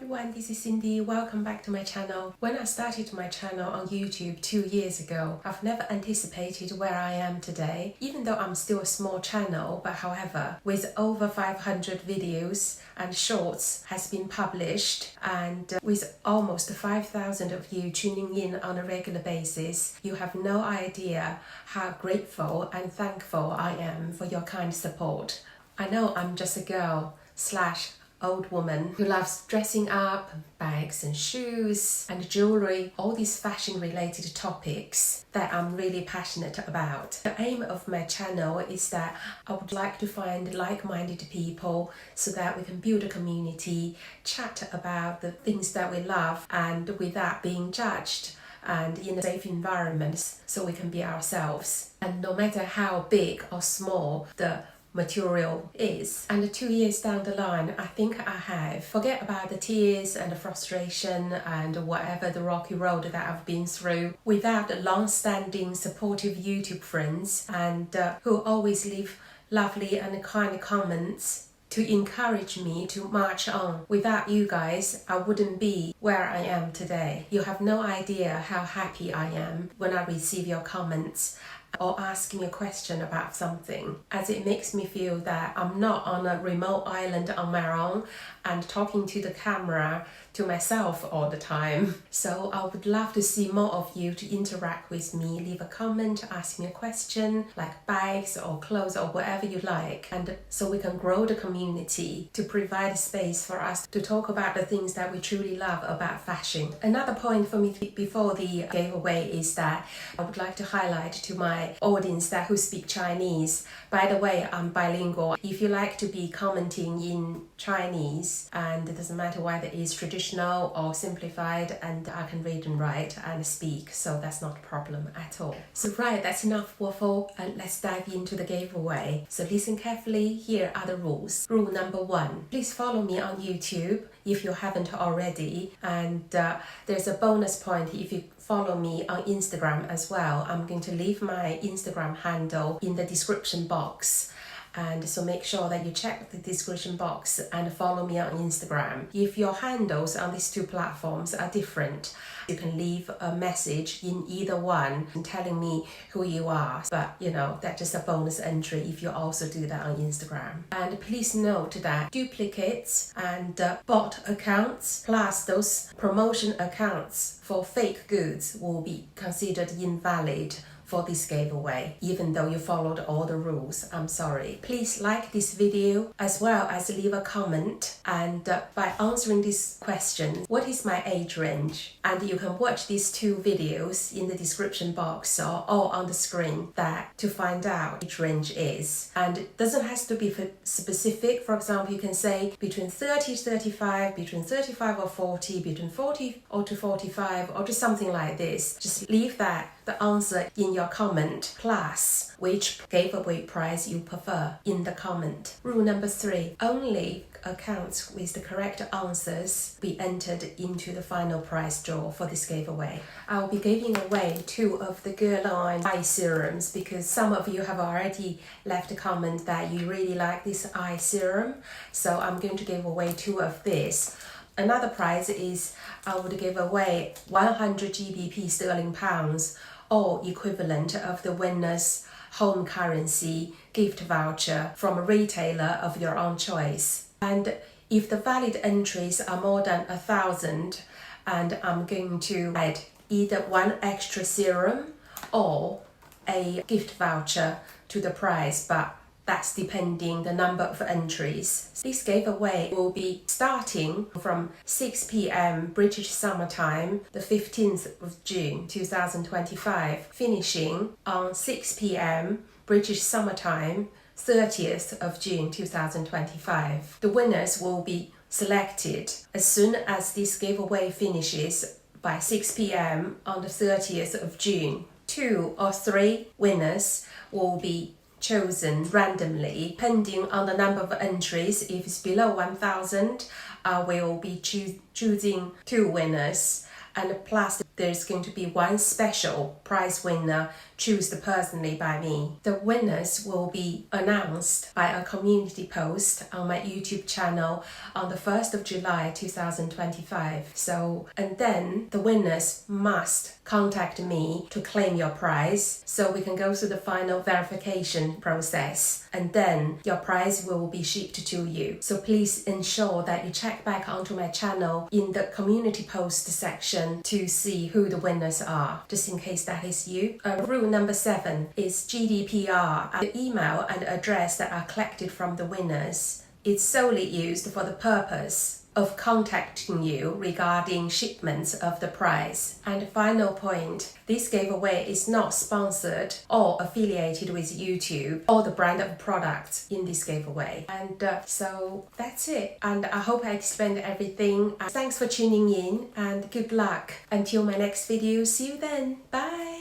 everyone, this is Cyndy. Welcome back to my channel. When I started my channel on YouTube 2 years ago, I've never anticipated where I am today, even though I'm still a small channel, but however, with over 500 videos and shorts has been published and with almost 5,000 of you tuning in on a regular basis, you have no idea how grateful and thankful I am for your kind support. I know I'm just a girl / old woman who loves dressing up, bags and shoes and jewelry, all these fashion related topics that I'm really passionate about. The aim of my channel is that I would like to find like-minded people so that we can build a community, chat about the things that we love and without being judged, and in a safe environment so we can be ourselves. And no matter how big or small the material is. And 2 years down the line, I think I have. Forget about the tears and the frustration and whatever the rocky road that I've been through. Without the long-standing supportive YouTube friends and who always leave lovely and kind comments to encourage me to march on. Without you guys, I wouldn't be where I am today. You have no idea how happy I am when I receive your comments or ask me a question about something, as it makes me feel that I'm not on a remote island on my own and talking to the camera to myself all the time. So I would love to see more of you to interact with me, leave a comment, ask me a question like bags or clothes or whatever you like, and so we can grow the community to provide space for us to talk about the things that we truly love about fashion. Another point for me before the giveaway is that I would like to highlight to my audience that who speak Chinese. By the way, I'm bilingual. If you like to be commenting in Chinese, and it doesn't matter whether it's traditional or simplified, and I can read and write and speak, so that's not a problem at all. So right, that's enough waffle and let's dive into the giveaway. So listen carefully, here are the rules. Rule number 1, please follow me on YouTube if you haven't already, and there's a bonus point if you follow me on Instagram as well. I'm going to leave my Instagram handle in the description box, and so make sure that you check the description box and follow me on Instagram. If your handles on these two platforms are different, you can leave a message in either one telling me who you are. But you know, that's just a bonus entry if you also do that on Instagram. And please note that duplicates and bot accounts plus those promotion accounts for fake goods will be considered invalid for this giveaway, even though you followed all the rules. I'm sorry. Please like this video as well as leave a comment, and by answering this question, what is my age range? And you can watch these 2 videos in the description box or on the screen that to find out age range is. And it doesn't have to be specific. For example, you can say between 30 to 35, between 35 or 40, between 40 or to 45, or just something like this. Just leave the answer in your comment plus which giveaway prize you prefer in the comment. Rule number 3, only accounts with the correct answers be entered into the final prize draw for this giveaway. I'll be giving away 2 of the Guerlain eye serums because some of you have already left a comment that you really like this eye serum, so I'm going to give away 2 of this. Another prize is I would give away 100 GBP sterling pounds or equivalent of the winner's home currency gift voucher from a retailer of your own choice. And if the valid entries are more than 1,000, and I'm going to add either 1 extra serum or a gift voucher to the prize, but that's depending the number of entries. This giveaway will be starting from 6 p.m. British Summer Time, the 15th of June 2025, finishing on 6 p.m. British Summer Time, 30th of June 2025. The winners will be selected as soon as this giveaway finishes by 6 p.m. on the 30th of June. 2 or 3 winners will be chosen randomly, depending on the number of entries. If it's below 1,000, I will be choosing 2 winners, and plus there's going to be one special prize winner chosen personally by me. The winners will be announced by a community post on my YouTube channel on the 1st of July 2025. And then the winners must contact me to claim your prize so we can go through the final verification process, and then your prize will be shipped to you. So please ensure that you check back onto my channel in the community post section to see who the winners are, just in case that is you. Rule number 7 is GDPR. The email and address that are collected from the winners is solely used for the purpose of contacting you regarding shipments of the prize. And final point, this giveaway is not sponsored or affiliated with YouTube or the brand of products in this giveaway. And so that's it. And I hope I explained everything. Thanks for tuning in and good luck. Until my next video, see you then. Bye!